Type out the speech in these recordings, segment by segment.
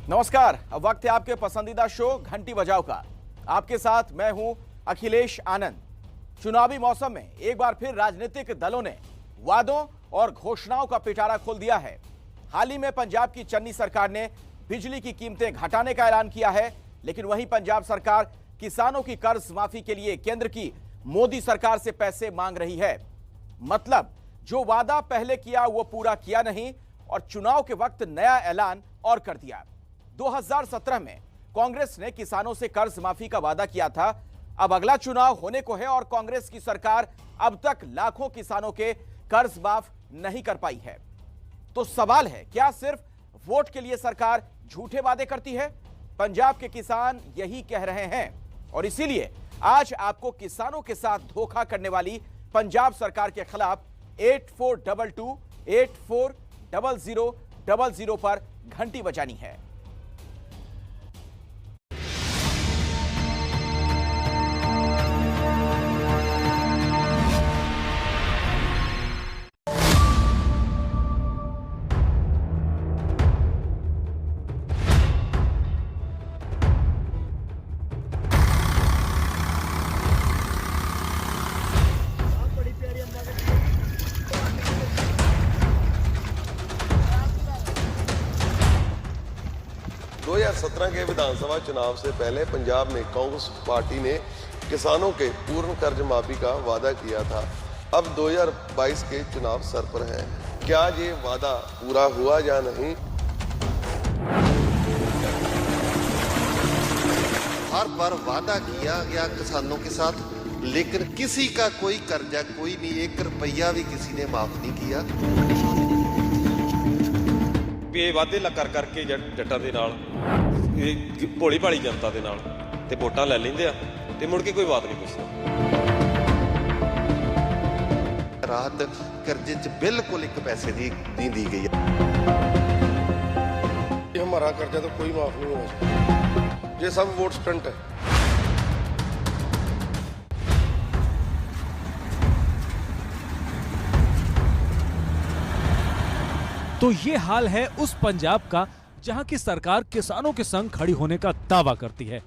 नमस्कार, अब वक्त है आपके पसंदीदा शो घंटी बजाओ का। आपके साथ मैं हूं अखिलेश आनंद। चुनावी मौसम में एक बार फिर राजनीतिक दलों ने वादों और घोषणाओं का पिटारा खोल दिया है। हाल ही में पंजाब की चन्नी सरकार ने बिजली की कीमतें घटाने का ऐलान किया है, लेकिन वहीं पंजाब सरकार किसानों की कर्ज माफी के लिए केंद्र की मोदी सरकार से पैसे मांग रही है। मतलब जो वादा पहले किया वो पूरा किया नहीं और चुनाव के वक्त नया ऐलान और कर दिया। 2017 में कांग्रेस ने किसानों से कर्ज माफी का वादा किया था। अब अगला चुनाव होने को है और कांग्रेस की सरकार अब तक लाखों किसानों के कर्ज माफ नहीं कर पाई है। तो सवाल है, क्या सिर्फ वोट के लिए सरकार झूठे वादे करती है? पंजाब के किसान यही कह रहे हैं और इसीलिए आज आपको किसानों के साथ धोखा करने वाली पंजाब सरकार के खिलाफ 8422 840000 पर घंटी बजानी है। के विधानसभा चुनाव से पहले पंजाब में कांग्रेस पार्टी ने किसानों के पूर्ण कर्ज माफी का वादा किया था। अब 2022 के चुनाव सर पर है। क्या ये वादा पूरा हुआ या नहीं? हर बार वादा किया गया किसानों के साथ, लेकिन किसी का कोई कर्जा कोई नहीं, 1 रुपया भी किसी ने माफ नहीं किया। ਇਹ ਵਾਅਦੇ ਲਾ ਕਰ ਕਰਕੇ ਜੱਟਾਂ ਦੇ ਨਾਲ ਭੋਲੀ ਭਾਲੀ ਜਨਤਾ ਦੇ ਨਾਲ ਤੇ ਵੋਟਾਂ ਲੈ ਲੈਂਦੇ ਆ ਤੇ ਮੁੜ ਕੇ ਕੋਈ ਬਾਤ ਨਹੀਂ ਪੁੱਛਦਾ। ਰਾਤ ਕਰਜ਼ੇ 'ਚ ਬਿਲਕੁਲ 1 ਪੈਸੇ ਦੀ ਨਹੀਂ ਦੀ ਗਈ। ये हमारा कर्जा तो कोई माफ नहीं हुआ, ये सब वोट स्टंट है। तो ये हाल है उस पंजाब का जहां की सरकार किसानों के संग खड़ी होने का दावा करती है।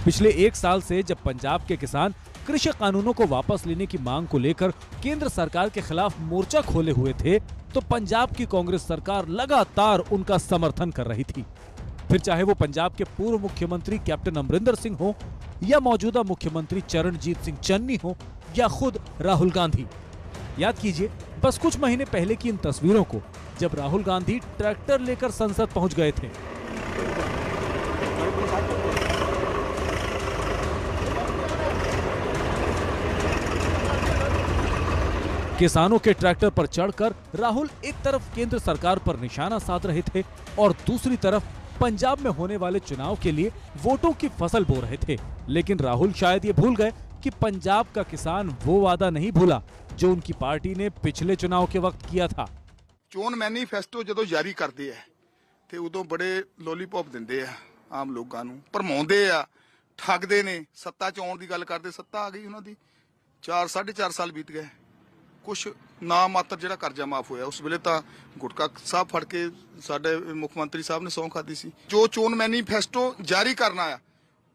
पिछले 1 साल से जब पंजाब के किसान कृषि कानूनों को वापस लेने की मांग को लेकर केंद्र सरकार के खिलाफ मोर्चा खोले हुए थे, तो पंजाब की कांग्रेस सरकार लगातार उनका समर्थन कर रही थी। फिर चाहे वो पंजाब के पूर्व मुख्यमंत्री कैप्टन अमरिंदर सिंह हो, या मौजूदा मुख्यमंत्री चरणजीत सिंह चन्नी हो, या खुद राहुल गांधी। याद कीजिए बस कुछ महीने पहले की इन तस्वीरों को, जब राहुल गांधी ट्रैक्टर लेकर संसद पहुंच गए थे। किसानों के ट्रैक्टर पर चढ़कर राहुल एक तरफ केंद्र सरकार पर निशाना साध रहे थे और दूसरी तरफ पंजाब में होने वाले चुनाव के लिए वोटों की फसल बो रहे थे। लेकिन राहुल शायद ये भूल गए कि पंजाब का किसान वो वादा नहीं भूला जो उनकी पार्टी ने पिछले चुनाव के वक्त किया था। चोन मैनीफेस्टो जो जारी करते हैं ते उदों बड़े लोलीपॉप दिंदे आ, आम लोगों नूं भरमाउंदे आ, ठगदे ने। सत्ता च आउण दी गल करदे, सत्ता आ गई उन्हां दी, 4-4.5 साल बीत गए, कुछ ना मात्र जिहड़ा कर्जा माफ होया। उस वेले तां गुटका साहब फड़ के साडे मुख मंत्री साहब ने सौं खाधी सी। जो चोन मैनीफेस्टो जारी करना आ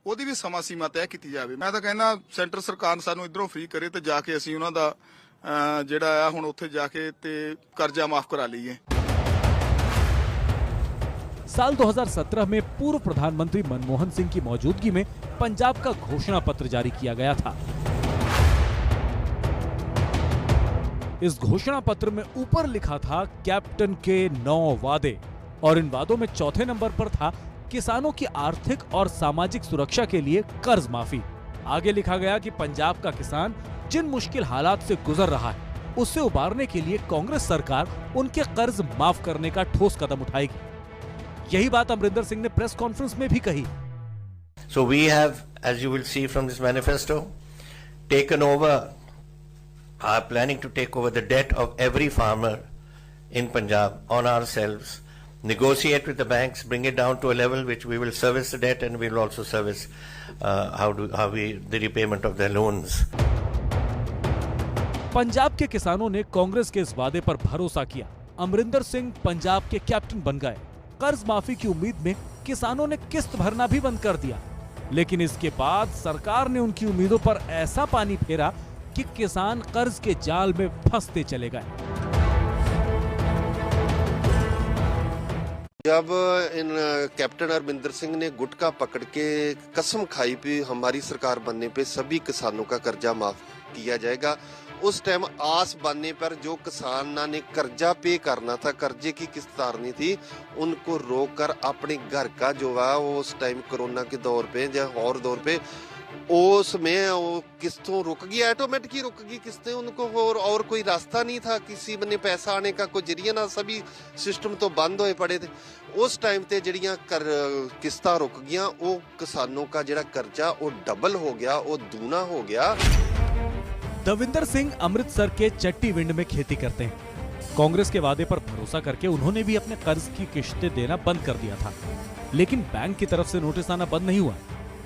ਉਹਦੀ ਵੀ ਸਮਾਂ ਸੀਮਾ ਤੈਅ ਕੀਤੀ ਜਾਵੇ। ਮੈਂ ਤਾਂ ਕਹਿੰਦਾ ਸੈਂਟਰ ਸਰਕਾਰ ਸਾਨੂੰ ਇਧਰੋਂ ਫ੍ਰੀ ਕਰੇ ਤੇ ਜਾ ਕੇ ਅਸੀਂ ਉਹਨਾਂ ਦਾ ਜਿਹੜਾ ਆ ਹੁਣ ਉੱਥੇ ਜਾ ਕੇ ਤੇ ਕਰਜ਼ਾ ਮਾਫ ਕਰਾ ਲਈਏ। साल 2017 में पूर्व प्रधानमंत्री मनमोहन सिंह की मौजूदगी में पंजाब का घोषणा पत्र जारी किया गया था। इस घोषणा पत्र में ऊपर लिखा था कैप्टन के 9 वादे, और इन वादों में चौथे नंबर पर था किसानों की आर्थिक और सामाजिक सुरक्षा के लिए कर्ज माफी। आगे लिखा गया कि पंजाब का किसान जिन मुश्किल हालात से गुजर रहा है, उससे उबारने के लिए कांग्रेस सरकार उनके कर्ज माफ करने का ठोस कदम उठाएगी। यही बात अमरिंदर सिंह ने प्रेस कॉन्फ्रेंस में भी कही। So we have, as you will see from this manifesto, taken over, are planning to take over the debt of every farmer in Punjab on ourselves, negotiate with the banks, bring it down to a level which we will service the debt, and we will also service the repayment of their loans. Punjab के किसानों ने कांग्रेस के इस वादे पर भरोसा किया। अमरिंदर सिंह पंजाब के कैप्टन बन गए। कर्ज माफी की उम्मीद में किसानों ने किस्त भरना भी बंद कर दिया। लेकिन इसके बाद सरकार ने उनकी उम्मीदों पर ऐसा पानी फेरा कि किसान कर्ज के जाल में फंसते चले गए। जब इन कैप्टन अमरिंदर सिंह ने गुटका पकड़ के कसम खाई भी हमारी सरकार बनने पे सभी किसानों का कर्जा माफ किया जाएगा, उस टाइम आस बनने पर जो किसाना ने कर्जा पे करना था, कर्जे की किस्त उतारनी थी, उनको रोककर अपने घर का जो है वो उस टाइम कोरोना के दौर पे या और दौर पे उसमें वो किस्तों रुक गई, ऑटोमेटिकली रुक गई किस्तें उनको, और कोई रास्ता नहीं था किसी ने पैसा आने का, कोई जरिया ना, सभी सिस्टम तो बंद होए पड़े थे। उस टाइम ते जड़ियां किस्तां रुक गईयां, वो किसानों का जड़ा कर्जा वो डबल हो गया, वो दूना हो गया। दविंदर सिंह अमृतसर के चट्टीविंड में खेती करते हैं। कांग्रेस के वादे पर भरोसा करके उन्होंने भी अपने कर्ज की किश्तें देना बंद कर दिया था, लेकिन बैंक की तरफ से नोटिस आना बंद नहीं हुआ।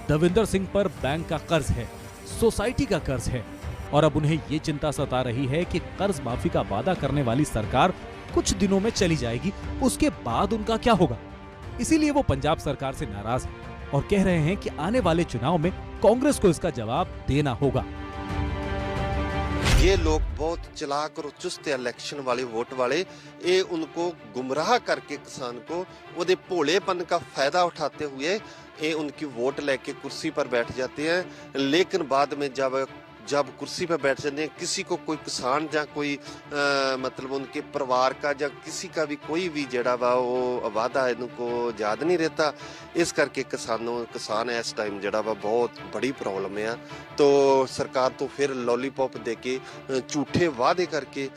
दविंदर सिंह पर बैंक का कर्ज है, सोसाइटी का कर्ज है, और अब उन्हें ये चिंता सता रही है कि कर्ज माफी का वादा करने वाली सरकार कुछ दिनों में चली जाएगी, उसके बाद उनका क्या होगा। इसीलिए वो पंजाब सरकार से नाराज है और कह रहे हैं कि आने वाले चुनाव में कांग्रेस को इसका जवाब देना होगा। ये लोग बहुत चलाक और चुस्त इलेक्शन वाले वोट वाले, ये उनको गुमराह करके किसान को वो भोलेपन का फायदा उठाते हुए ये उनकी वोट लेके कुर्सी पर बैठ जाते हैं। लेकिन बाद में जब कुर्सी पर बैठ जाते हैं, किसी को कोई किसान या कोई मतलब उनके परिवार का या किसी का भी कोई भी जड़ा वा वो वादा इनको याद नहीं रहता। इस करके किसान इस टाइम जड़ा वा बहुत बड़ी प्रॉब्लम है। तो सरकार तो फिर लॉलीपॉप देके झूठे वादे करके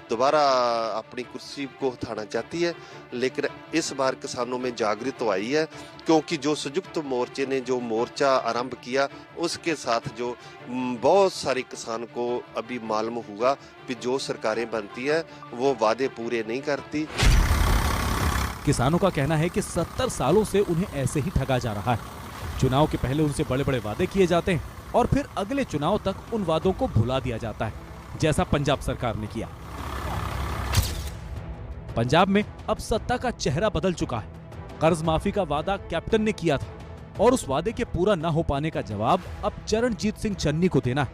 दोबारा अपनी कुर्सी को उठाना चाहती है। लेकिन इस बार किसानों में जागृत तो आई है, क्योंकि जो संयुक्त मोर्चे ने जो मोर्चा आरंभ किया, उसके साथ जो बहुत सारे किसान को अभी मालूम हुआ कि जो सरकारें बनती है वो वादे पूरे नहीं करती। किसानों का कहना है कि 70 सालों से उन्हें ऐसे ही ठगा जा रहा है। चुनाव के पहले उनसे बड़े बड़े वादे किए जाते हैं और फिर अगले चुनाव तक उन वादों को भुला दिया जाता है, जैसा पंजाब सरकार ने किया। पंजाब में अब सत्ता का चेहरा बदल चुका है। कर्ज माफी का वादा कैप्टन ने किया था और उस वादे के पूरा न हो पाने का जवाब अब चरणजीत सिंह चन्नी को देना है।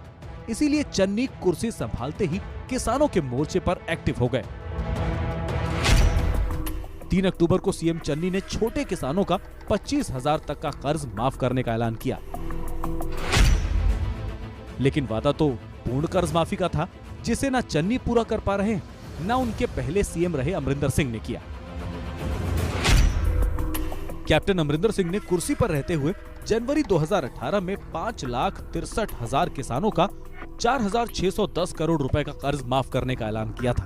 इसीलिए चन्नी कुर्सी संभालते ही किसानों के मोर्चे पर एक्टिव हो गए। 3 अक्टूबर को सीएम चन्नी ने छोटे किसानों का 25,000 तक का कर्ज माफ करने का ऐलान किया। लेकिन वादा तो पूर्ण कर्ज माफी का था, जिसे ना चन्नी पूरा कर पा रहे हैं, ना उनके पहले सीएम रहे अमरिंदर सिंह ने किया। कैप्टन अमरिंदर सिंह ने कुर्सी पर रहते हुए जनवरी 2018 में 5,63,000 किसानों का 4,610 करोड़ रुपए का कर्ज माफ करने का ऐलान किया था।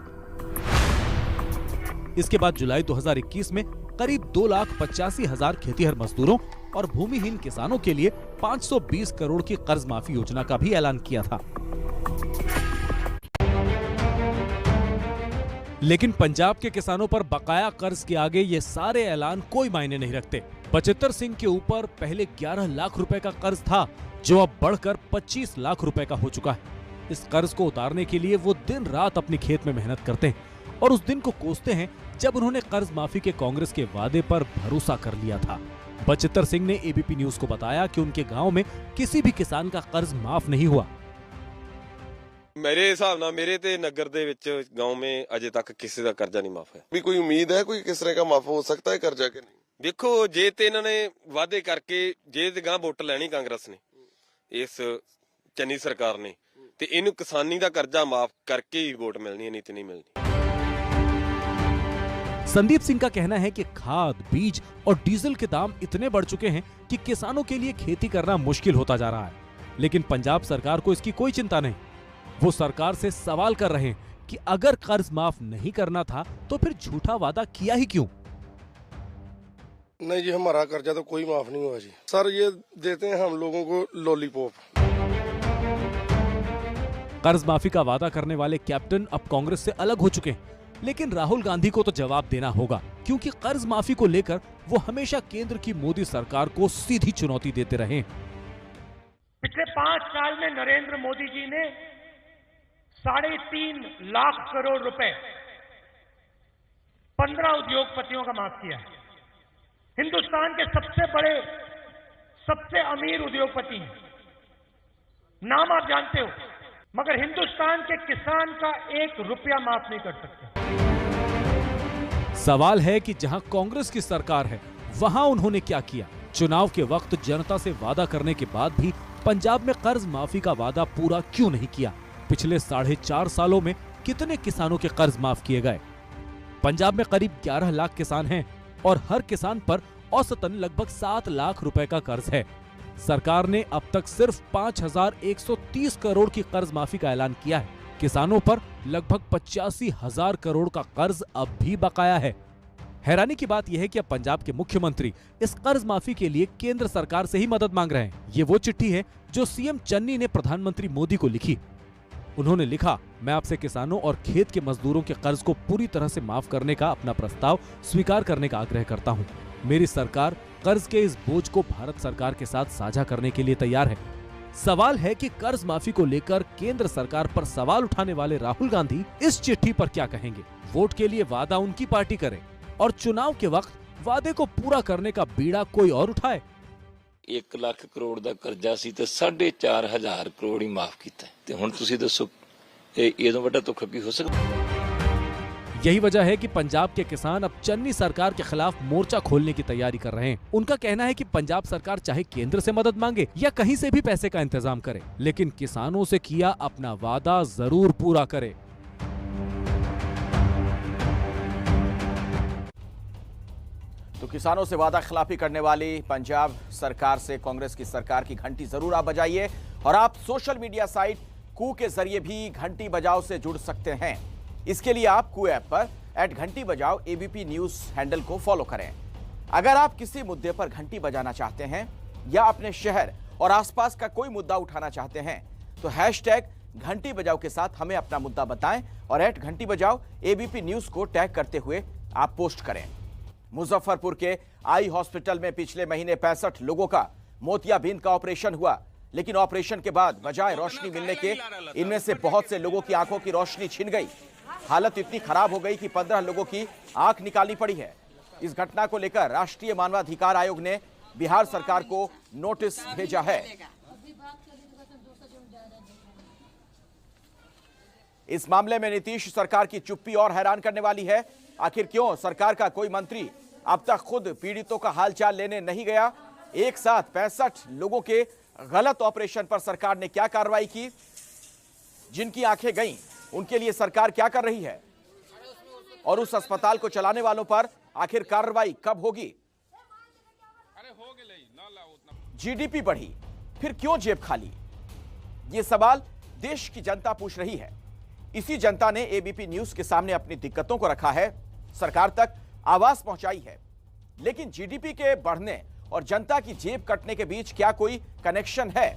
इसके बाद जुलाई 2021 में करीब 2,85,000 खेतीहर मजदूरों और भूमिहीन किसानों के लिए 520 करोड़ की कर्ज माफी योजना का भी ऐलान किया था। लेकिन पंजाब के किसानों पर बकाया कर्ज के आगे ये सारे ऐलान कोई मायने नहीं रखते। बचित्तर सिंह के ऊपर पहले 11 लाख रुपए का कर्ज था, जो अब बढ़कर 25 लाख रुपए का हो चुका है। इस कर्ज को उतारने के लिए वो दिन रात अपनी खेत में मेहनत करते हैं और उस दिन को कोसते हैं जब उन्होंने कर्ज माफी के कांग्रेस के वादे पर भरोसा कर लिया था। बचित्तर सिंह ने एबीपी न्यूज को बताया कि उनके गांव में किसी भी किसान का कर्ज माफ नहीं हुआ। मेरे हिसाब ਨਾਲ ਮੇਰੇ ਤੇ नगर ਦੇ ਵਿੱਚ गांव में अजे तक किसी ਦਾ कर्जा नहीं माफ है। भी कोई उम्मीद है कोई किस तरह का माफ हो सकता है कर्जा के नहीं? देखो जे ਤੇ ਇਹਨਾਂ ਨੇ ਵਾਅਦੇ ਕਰਕੇ ਜੇ ਤੇ ਗਾਂ ਵੋਟ ਲੈਣੀ ਕਾਂਗਰਸ ਨੇ ਇਸ ਚੰਨੀ ਸਰਕਾਰ ਨੇ ਤੇ ਇਹਨੂੰ ਕਿਸਾਨੀ ਦਾ कर्जा माफ करके ही वोट मिलनी है, नहीं तो नहीं मिलनी। संदीप सिंह का कहना है कि खाद, बीज और डीजल के दाम इतने बढ़ चुके हैं कि किसानों के लिए खेती करना मुश्किल होता जा रहा है। लेकिन पंजाब सरकार को इसकी कोई चिंता नहीं। वो सरकार से सवाल कर रहे हैं कि अगर कर्ज माफ नहीं करना था तो फिर झूठा वादा किया ही क्यों? नहीं जी, हमारा कर्जा तो कोई माफ नहीं हुआ जी। सर ये देते हैं हम लोगों को लॉलीपॉप। कर्ज माफी का वादा करने वाले कैप्टन अब कांग्रेस से अलग हो चुके हैं, लेकिन राहुल गांधी को तो जवाब देना होगा, क्योंकि कर्ज माफी को लेकर वो हमेशा केंद्र की मोदी सरकार को सीधी चुनौती देते रहे। पिछले 5 साल में नरेंद्र मोदी जी ने 3.5 लाख करोड़ रुपए 15 उद्योगपतियों का माफ किया है। हिंदुस्तान के सबसे बड़े, सबसे अमीर उद्योगपति हैं, नाम आप जानते हो, मगर हिंदुस्तान के किसान का 1 रुपया माफ नहीं कर सकते। सवाल है कि जहां कांग्रेस की सरकार है वहां उन्होंने क्या किया। चुनाव के वक्त जनता से वादा करने के बाद भी पंजाब में कर्ज माफी का वादा पूरा क्यों नहीं किया। पिछले 4.5 सालों में कितने किसानों के कर्ज माफ किए गए। पंजाब में करीब 11 लाख किसान हैं और हर किसान पर औसतन लगभग 7 लाख रुपए का कर्ज है। सरकार ने अब तक सिर्फ 5,130 करोड़ की कर्ज माफी का ऐलान किया है। किसानों पर लगभग 85,000 करोड़ का कर्ज अब भी बकाया है। हैरानी की बात यह है कि अब पंजाब के मुख्यमंत्री इस कर्ज माफी के लिए केंद्र सरकार से ही मदद मांग रहे हैं। ये वो चिट्ठी है जो सीएम चन्नी ने प्रधानमंत्री मोदी को लिखी। उन्होंने लिखा, मैं आपसे किसानों और खेत के मजदूरों के कर्ज को पूरी तरह से माफ करने का अपना प्रस्ताव स्वीकार करने का आग्रह करता हूं। मेरी सरकार कर्ज के इस बोझ को भारत सरकार के साथ साझा करने के लिए तैयार है। सवाल है कि कर्ज माफी को लेकर केंद्र सरकार पर सवाल उठाने वाले राहुल गांधी इस चिट्ठी पर क्या कहेंगे। वोट के लिए वादा उनकी पार्टी करे और चुनाव के वक्त वादे को पूरा करने का बीड़ा कोई और उठाए। 1 ਲੱਖ ਕਰੋੜ ਦਾ ਕਰਜ਼ਾ ਸੀ ਤੇ 4,500 ਕਰੋੜ ਹੀ ਮਾਫ ਕੀਤਾ ਤੇ ਹੁਣ ਤੁਸੀਂ ਦੱਸੋ ਇਹ ਤੋਂ ਵੱਡਾ ਧੋਖਾ ਕੀ ਹੋ ਸਕਦਾ। यही वजह है कि पंजाब के किसान अब चन्नी सरकार के खिलाफ मोर्चा खोलने की तैयारी कर रहे हैं। उनका कहना है कि पंजाब सरकार चाहे केंद्र से मदद मांगे या कहीं से भी पैसे का इंतजाम करे, लेकिन किसानों से किया अपना वादा जरूर पूरा करे। तो किसानों से वादा खिलाफी करने वाली पंजाब सरकार से कांग्रेस की सरकार की घंटी जरूर आप बजाइए। और आप सोशल मीडिया साइट कू के जरिए भी घंटी बजाओ से जुड़ सकते हैं। इसके लिए आप कू ऐप पर @घंटी बजाओ एबीपी न्यूज हैंडल को फॉलो करें। अगर आप किसी मुद्दे पर घंटी बजाना चाहते हैं या अपने शहर और आसपास का कोई मुद्दा उठाना चाहते हैं तो #घंटी बजाओ के साथ हमें अपना मुद्दा बताएं और @घंटी बजाओ एबीपी न्यूज को टैग करते हुए आप पोस्ट करें। मुजफ्फरपुर के आई हॉस्पिटल में पिछले महीने 65 लोगों का मोतियाबिंद का ऑपरेशन हुआ, लेकिन ऑपरेशन के बाद बजाय रोशनी मिलने के इनमें से बहुत से लोगों की आंखों की रोशनी छिन गई। हालत इतनी खराब हो गई कि 15 लोगों की आंख निकालनी पड़ी है। इस घटना को लेकर राष्ट्रीय मानवाधिकार आयोग ने बिहार सरकार को नोटिस भेजा है। इस मामले में नीतीश सरकार की चुप्पी और हैरान करने वाली है। आखिर क्यों सरकार का कोई मंत्री अब तक खुद पीड़ितों का हालचाल लेने नहीं गया। एक साथ 65 लोगों के गलत ऑपरेशन पर सरकार ने क्या कार्रवाई की, जिनकी आंखें गईं उनके लिए सरकार क्या कर रही है, और उस अस्पताल को चलाने वालों पर आखिर कार्रवाई कब होगी। जीडीपी बढ़ी फिर क्यों जेब खाली, ये सवाल देश की जनता पूछ रही है। इसी जनता ने एबीपी न्यूज के सामने अपनी दिक्कतों को रखा है, सरकार तक आवाज पहुंचाई है। लेकिन जीडीपी के बढ़ने और जनता की जेब कटने के बीच क्या कोई कनेक्शन है?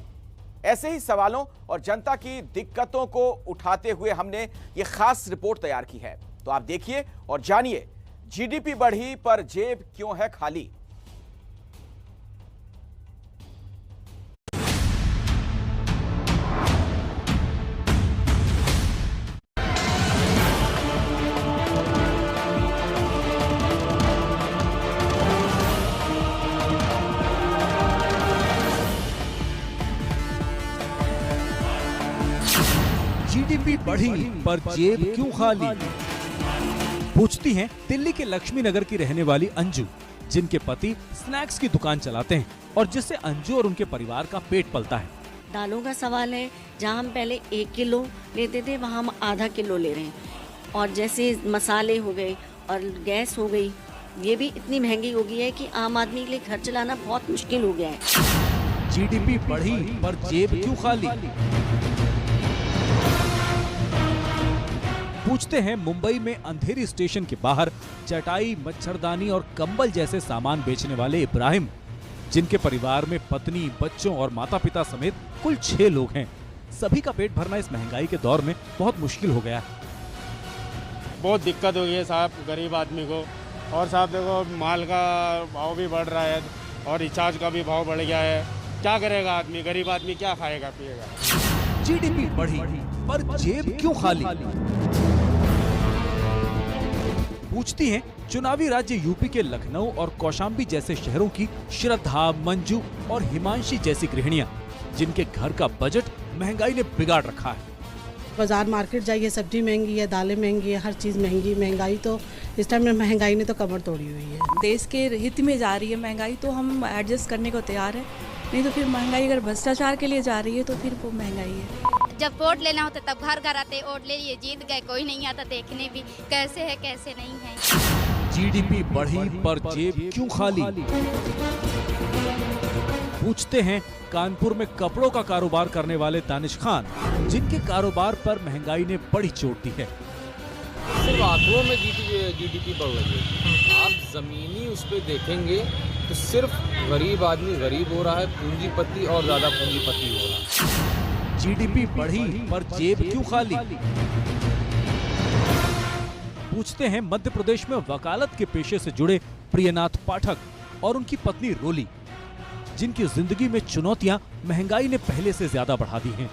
ऐसे ही सवालों और जनता की दिक्कतों को उठाते हुए हमने ये खास रिपोर्ट तैयार की है। तो आप देखिए और जानिए, जीडीपी बढ़ी पर जेब क्यों है खाली। जीडीपी बढ़ी पर जेब क्यों खाली, पूछती हैं दिल्ली के लक्ष्मी नगर की रहने वाली अंजू, जिनके पति स्नैक्स की दुकान चलाते हैं और जिससे अंजू और उनके परिवार का पेट पलता है। दालों का सवाल है, जहां हम पहले 1 किलो लेते थे वहां हम आधा किलो ले रहे हैं, और जैसे मसाले हो गए और गैस हो गई, ये भी इतनी महंगी हो गई है कि आम आदमी के लिए घर चलाना बहुत मुश्किल हो गया है। जीडीपी बढ़ी पर जेब क्यों खाली, पूछते हैं मुंबई में अंधेरी स्टेशन के बाहर चटाई, मच्छरदानी और कंबल जैसे सामान बेचने वाले इब्राहिम, जिनके परिवार में पत्नी, बच्चों और माता पिता समेत कुल 6 लोग हैं। सभी का पेट भरना इस महंगाई के दौर में बहुत मुश्किल हो गया है। बहुत दिक्कत हो गई है साहब गरीब आदमी को। और साहब देखो, माल का भाव भी बढ़ रहा है और रिचार्ज का भी भाव बढ़ गया है। क्या करेगा आदमी, गरीब आदमी क्या खाएगा पिएगा। जीडीपी बढ़ी पर जेब क्यों खाली? पूछती हैं चुनावी राज्य यूपी के लखनऊ और कौशाम्बी जैसे शहरों की श्रद्धा, मंजू और हिमांशी जैसी गृहिणियां, जिनके घर का बजट महंगाई ने बिगाड़ रखा है। बाजार मार्केट जाइए, सब्जी महंगी है, दालें महंगी है, हर चीज़ महंगी। महंगाई तो इस टाइम में महंगाई ने तो कमर तोड़ी हुई है। देश के हित में जा रही है महंगाई, तो हम एडजस्ट करने को तैयार है, नहीं तो फिर महंगाई अगर भ्रष्टाचार के लिए जा रही है तो फिर वो महंगाई है। जब वोट लेना होता तब घर घर आते, वोट ले लिए, जीत गए, कोई नहीं आता देखने भी कैसे है कैसे नहीं है। जीडीपी बढ़ी पर जेब क्यों खाली? पूछते हैं कानपुर में कपड़ों का कारोबार करने वाले दानिश खान, जिनके कारोबार पर महंगाई ने बड़ी चोट दी है। सिर्फ आंकड़ों में जीडीपी बढ़ रही है, आप जमीनी उस पर देखेंगे तो सिर्फ गरीब आदमी गरीब हो रहा है, पूंजीपति और ज्यादा पूंजीपति हो रहा है। जीडीपी बढ़ी पर जेब क्यों खाली? पूछते हैं मध्य प्रदेश में वकालत के पेशे से जुड़े प्रियनाथ पाठक और उनकी पत्नी रोली, जिनकी जिंदगी में चुनौतियां महंगाई ने पहले से ज्यादा बढ़ा दी हैं।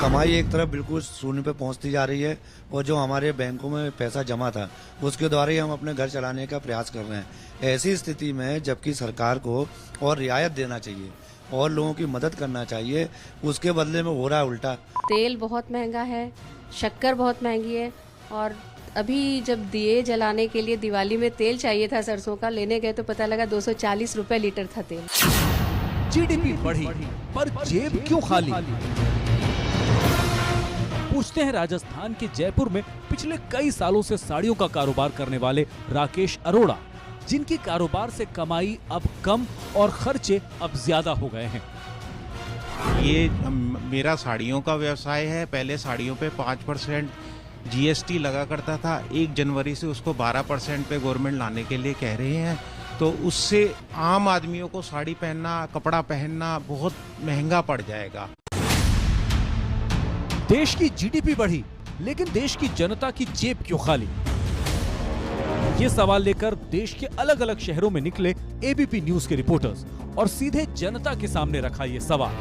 कमाई एक तरफ बिल्कुल शून्य पे पहुंचती जा रही है और जो हमारे बैंकों में पैसा जमा था उसके द्वारा ही हम अपने घर चलाने का प्रयास कर रहे हैं। ऐसी स्थिति में जबकि सरकार को और रियायत देना चाहिए और लोगों की मदद करना चाहिए, उसके बदले में हो रहा है उल्टा। तेल बहुत महंगा है, शक्कर बहुत महंगी है, और अभी जब दिए जलाने के लिए दिवाली में तेल चाहिए था सरसों का, लेने गए तो पता लगा 240 रुपए लीटर था तेल। जीडीपी बढ़ी पर जेब क्यों खाली? पूछते हैं राजस्थान के जयपुर में पिछले कई सालों से साड़ियों का कारोबार करने वाले राकेश अरोड़ा, जिनकी कारोबार से कमाई अब कम और खर्चे अब ज्यादा हो गए हैं। ये मेरा साड़ियों का व्यवसाय है। पहले साड़ियों पे 5% जीएसटी लगा करता था, 1 जनवरी से उसको 12% पे गवर्नमेंट लाने के लिए कह रहे हैं, तो उससे आम आदमियों को साड़ी पहनना, कपड़ा पहनना बहुत महंगा पड़ जाएगा। देश की जीडीपी बढ़ी लेकिन देश की जनता की जेब क्यों खाली? ये सवाल लेकर देश के अलग अलग शहरों में निकले एबीपी न्यूज के रिपोर्टर्स और सीधे जनता के सामने रखा ये सवाल।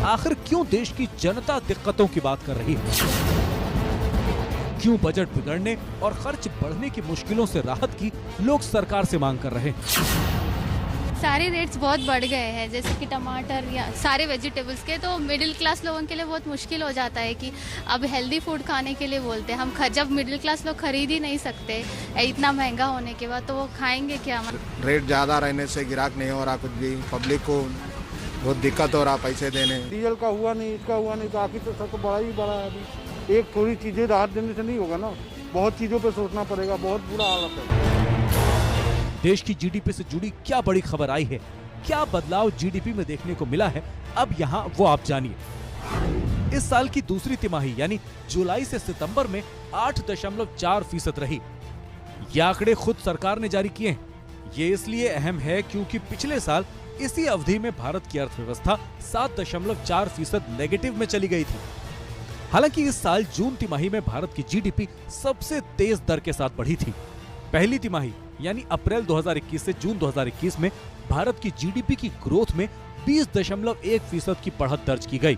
आखिर क्यों देश की जनता दिक्कतों की बात कर रही है? क्यों बजट बिगड़ने और खर्च बढ़ने की मुश्किलों से राहत की लोग सरकार से मांग कर रहे हैं? सारे रेट्स बहुत बढ़ गए हैं, जैसे कि टमाटर या सारे वेजिटेबल्स के, तो मिडिल क्लास लोगों के लिए बहुत मुश्किल हो जाता है कि अब हेल्दी फूड खाने के लिए बोलते हैं। हम जब मिडिल क्लास लोग खरीद ही नहीं सकते इतना महंगा होने के बाद, तो वो खाएंगे क्या? रेट ज़्यादा रहने से ग्राहक नहीं हो रहा, कुछ भी पब्लिक को बहुत दिक्कत हो रहा पैसे देने। डीजल का हुआ नहीं, इसका हुआ नहीं, तो आखिर तो सबको बड़ा ही बड़ा है। अभी एक थोड़ी चीजें राहत देने से नहीं होगा ना, बहुत चीजों पे सोचना पड़ेगा, बहुत बुरा हालत है। देश की जीडीपी से जुड़ी क्या बड़ी खबर आई है, क्या बदलाव जीडीपी में देखने को मिला है, अब यहाँ वो आप जानिए। इस साल की दूसरी तिमाही यानी जुलाई से सितंबर में 8.4% रही। ये आंकड़े खुद सरकार ने जारी किए हैं। ये इसलिए अहम है क्योंकि पिछले साल इसी अवधि में भारत की अर्थव्यवस्था 7.4% नेगेटिव में चली गई थी। हालांकि इस साल जून तिमाही में भारत की जीडीपी सबसे तेज दर के साथ बढ़ी थी। पहली तिमाही यानी अप्रैल 2021 से जून 2021 में भारत की जीडीपी की ग्रोथ में 20.1% की बढ़त दर्ज की गई।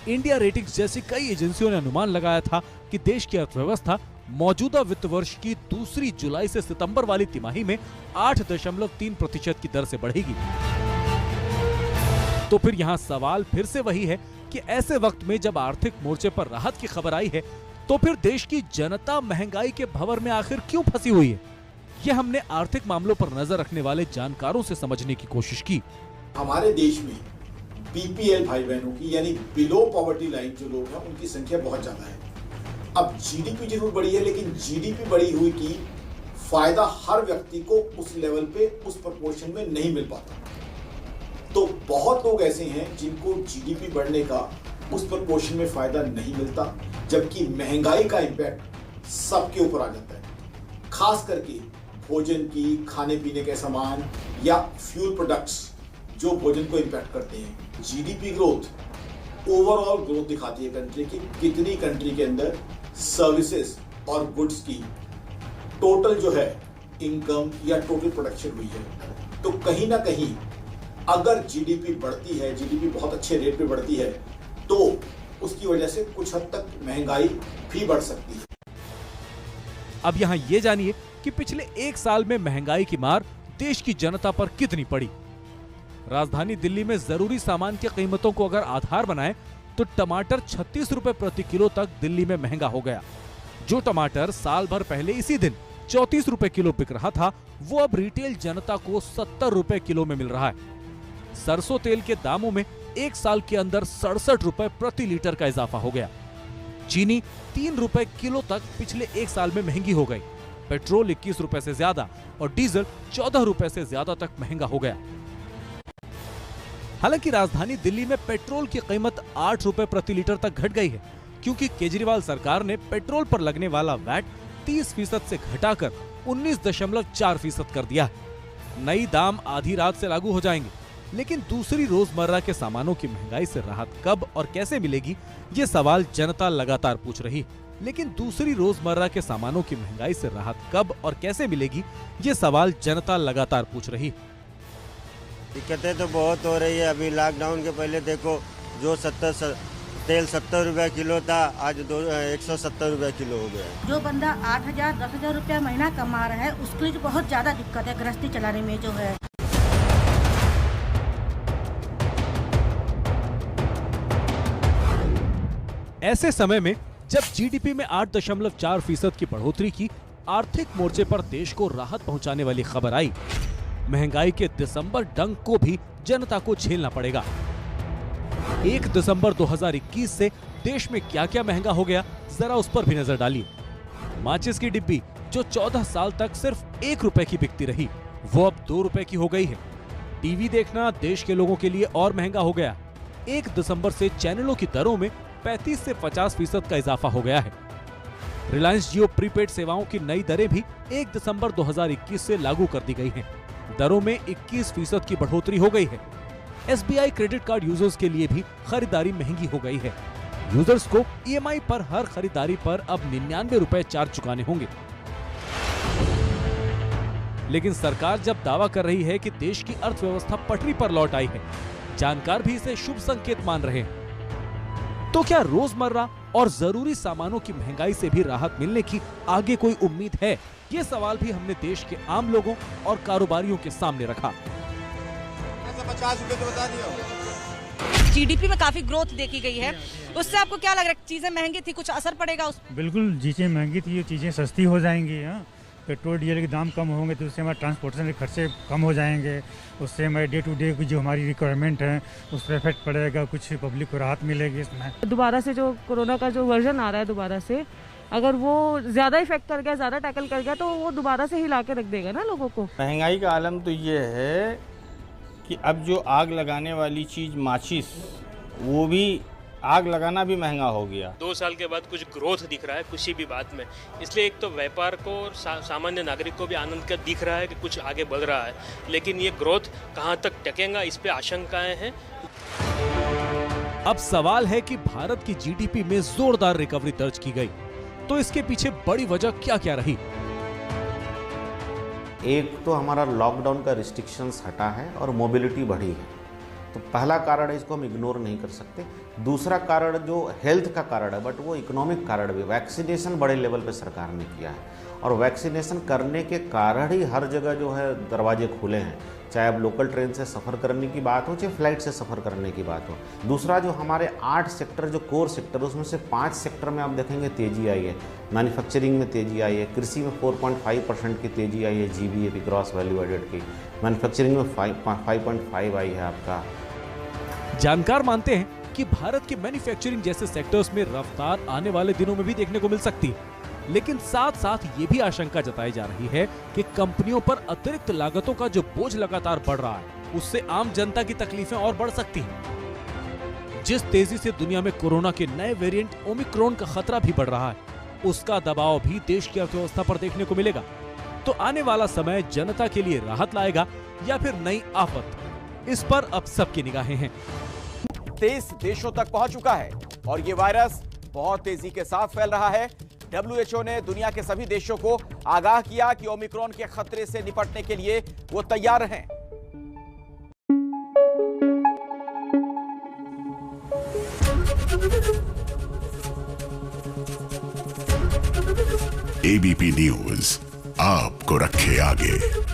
इंडिया रेटिंग्स जैसी कई एजेंसियों ने अनुमान लगाया था कि देश की अर्थव्यवस्था मौजूदा वित्त वर्ष की दूसरी जुलाई से सितंबर वाली तिमाही में 8.3% की दर से बढ़ेगी। तो फिर यहाँ सवाल फिर से वही है कि ऐसे वक्त में जब आर्थिक मोर्चे पर राहत की खबर आई है, तो फिर देश की जनता महंगाई के भंवर में आखिर क्यों फंसी हुई है? ये हमने आर्थिक मामलों पर नजर रखने वाले जानकारों से समझने की कोशिश की। हमारे देश में बीपीएल भाई बहनों की यानी बिलो पॉवर्टी लाइन जो लोग हैं उनकी संख्या बहुत ज्यादा है। अब जीडीपी जरूर बढ़ी है, लेकिन जीडीपी बढ़ी हुई की फायदा हर व्यक्ति को उस लेवल पे उस प्रोपोर्शन में नहीं मिल पाता। तो बहुत लोग ऐसे हैं जिनको जीडीपी बढ़ने का उस प्रोपोर्शन में फायदा नहीं मिलता, जबकि महंगाई का इंपैक्ट सबके ऊपर आ जाता है। खास करके भोजन की, खाने पीने के सामान या फ्यूल प्रोडक्ट्स जो भोजन को इंपैक्ट करते हैं। जीडीपी ग्रोथ ओवरऑल ग्रोथ दिखाती है कंट्री की, कितनी कंट्री के अंदर सर्विसेज और गुड्स की टोटल जो है इनकम या टोटल प्रोडक्शन हुई है। तो कहीं ना कहीं अगर जीडीपी बढ़ती है, जीडीपी बहुत अच्छे रेट पे बढ़ती है, तो उसकी वजह से कुछ हद तक महंगाई भी बढ़ सकती है। अब यहाँ ये जानिए कि पिछले एक साल में महंगाई की मार देश की जनता पर कितनी पड़ी। राजधानी दिल्ली में जरूरी सामान की कीमतों को अगर आधार बनाएं तो टमाटर 36 रुपए प्रति किलो तक दिल्ली में महंगा हो गया। जो टमाटर साल भर पहले इसी दिन 34 रुपए किलो बिक रहा था, वो अब रिटेल जनता को 70 रुपए किलो में मिल रहा है। सरसों तेल के दामों में एक साल के अंदर 67 रुपए प्रति लीटर का इजाफा हो गया। चीनी 3 रुपए किलो तक पिछले एक साल में महंगी हो गई। पेट्रोल 21 रुपए से ज्यादा और डीजल 14 रुपए से ज्यादा तक महंगा हो गया। हालांकि राजधानी दिल्ली में पेट्रोल की कीमत 8 रुपए प्रति लीटर तक घट गई है, क्योंकि केजरीवाल सरकार ने पेट्रोल पर लगने वाला वैट 30% से घटाकर 19.4% कर दिया है। नई दाम आधी रात से लागू हो जाएंगे, लेकिन दूसरी रोजमर्रा के सामानों की महंगाई से राहत कब और कैसे मिलेगी, ये सवाल जनता लगातार पूछ रही है। लेकिन दूसरी रोजमर्रा के सामानों की महंगाई से राहत कब और कैसे मिलेगी, ये सवाल जनता लगातार पूछ रही है। दिक्कतें तो बहुत हो रही है। अभी लॉकडाउन के पहले देखो, जो तेल 70 रुपए किलो था, आज 170 रुपए किलो हो गया। जो बंदा 8,000 10,000 रुपया महीना कमा रहा है, उसके लिए बहुत ज्यादा दिक्कत है गृहस्थी चलाने में जो है। ऐसे समय में जब जीडीपी में 8.4% की बढ़ोतरी की आर्थिक मोर्चे पर देश को राहत पहुंचाने वाली खबर आई, महंगाई के दिसंबर डंक को भी जनता को झेलना पड़ेगा। 1 दिसंबर 2021 से देश में क्या क्या महंगा हो गया, जरा उस पर भी नजर डालिए। माचिस की डिब्बी जो 14 साल तक सिर्फ 1 रुपए की बिकती रही, वो अब 2 रुपए की हो गई है। टीवी देखना देश के लोगों के लिए और महंगा हो गया। 1 दिसंबर से चैनलों की दरों में 35 से 50% का इजाफा हो गया है। रिलायंस जियो प्रीपेड सेवाओं की नई दरें भी 1 दिसंबर 2021 से लागू कर दी गई हैं। दरों में 21% की बढ़ोतरी हो गई है। SBI क्रेडिट कार्ड यूजर्स के लिए भी खरीदारी महंगी हो गई है। यूजर्स को EMI पर हर खरीदारी पर अब 99 रुपए चार्ज चुकाने होंगे। लेकिन सरकार जब दावा कर रही है कि देश की अर्थव्यवस्था पटरी पर लौट आई है, जानकार भी इसे शुभ संकेत मान रहे हैं। तो क्या रोजमर्रा और जरूरी सामानों की महंगाई से भी राहत मिलने की आगे कोई उम्मीद है? ये सवाल भी हमने देश के आम लोगों और कारोबारियों के सामने रखा। 50 रुपए तो बता दिया। जीडीपी में काफी ग्रोथ देखी गई है, उससे आपको क्या लग रहा है? चीजें महंगी थी, कुछ असर पड़ेगा उस? बिल्कुल, चीजें महंगी थी, ये चीजें सस्ती हो जाएंगी। पेट्रोल डीजल के दाम कम होंगे तो उससे हमारे ट्रांसपोर्टेशन के खर्चे कम हो जाएंगे, उससे हमारे डे टू डे की जो हमारी रिक्वायरमेंट है उस पर इफेक्ट पड़ेगा, कुछ पब्लिक को राहत मिलेगी इसमें। दोबारा से जो कोरोना का जो वर्जन आ रहा है, दोबारा से अगर वो ज्यादा इफेक्ट कर गया, ज्यादा टैकल कर गया, तो वो दोबारा से हिला के रख देगा ना लोगों को। महंगाई का आलम तो ये है कि अब जो आग लगाने वाली चीज माचिस, वो भी आग लगाना भी महंगा हो गया। 2 साल के बाद कुछ ग्रोथ दिख रहा है किसी भी बात में, इसलिए एक तो व्यापार को और सामान्य नागरिक को भी आनंद का दिख रहा है कि कुछ आगे बढ़ रहा है, लेकिन ये ग्रोथ कहां तक टकेगा, इस पे आशंकाएं हैं। अब सवाल है कि भारत की जीडीपी में जोरदार रिकवरी दर्ज की गई, तो इसके पीछे बड़ी वजह क्या क्या रही? एक तो हमारा लॉकडाउन का रिस्ट्रिक्शंस हटा है और मोबिलिटी बढ़ी है, तो पहला कारण है, इसको हम इग्नोर नहीं कर सकते। दूसरा कारण जो हेल्थ का कारण है, बट वो इकोनॉमिक कारण भी, वैक्सीनेशन बड़े लेवल पे सरकार ने किया है और वैक्सीनेशन करने के कारण ही हर जगह जो है दरवाजे खुले हैं, चाहे अब लोकल ट्रेन से सफ़र करने की बात हो, चाहे फ्लाइट से सफ़र करने की बात हो। दूसरा जो हमारे 8 सेक्टर जो कोर सेक्टर, उसमें से 5 सेक्टर में आप देखेंगे तेज़ी आई है। मैन्युफैक्चरिंग में तेज़ी आई है, कृषि में 4.5% की तेज़ी आई है, GVAP ग्रॉस वैल्यू एडेड की, मैन्युफैक्चरिंग में 5.5 आई है आपका। जानकार मानते हैं कि भारत के मैन्युफैक्चरिंग जैसे सेक्टर्स में रफ्तार आने वाले दिनों में भी देखने को मिल सकती है, लेकिन साथ साथ ये भी आशंका जताई जा रही है कि कंपनियों पर अतिरिक्त लागतों का जो बोझ लगातार बढ़ रहा है, उससे आम जनता की तकलीफें और बढ़ सकती हैं। जिस तेजी से दुनिया में कोरोना के नए वेरिएंट ओमिक्रॉन का खतरा भी बढ़ रहा है, उसका दबाव भी देश की अर्थव्यवस्था पर देखने को मिलेगा। तो आने वाला समय जनता के लिए राहत लाएगा या फिर नई आफत, इस पर अब सबकी निगाहें हैं। 23 देशों तक पहुंच चुका है और ये वायरस बहुत तेजी के साथ फैल रहा है। WHO ने दुनिया के सभी देशों को आगाह किया कि ओमिक्रॉन के खतरे से निपटने के लिए वो तैयार हैं। एबीपी न्यूज आपको रखे आगे।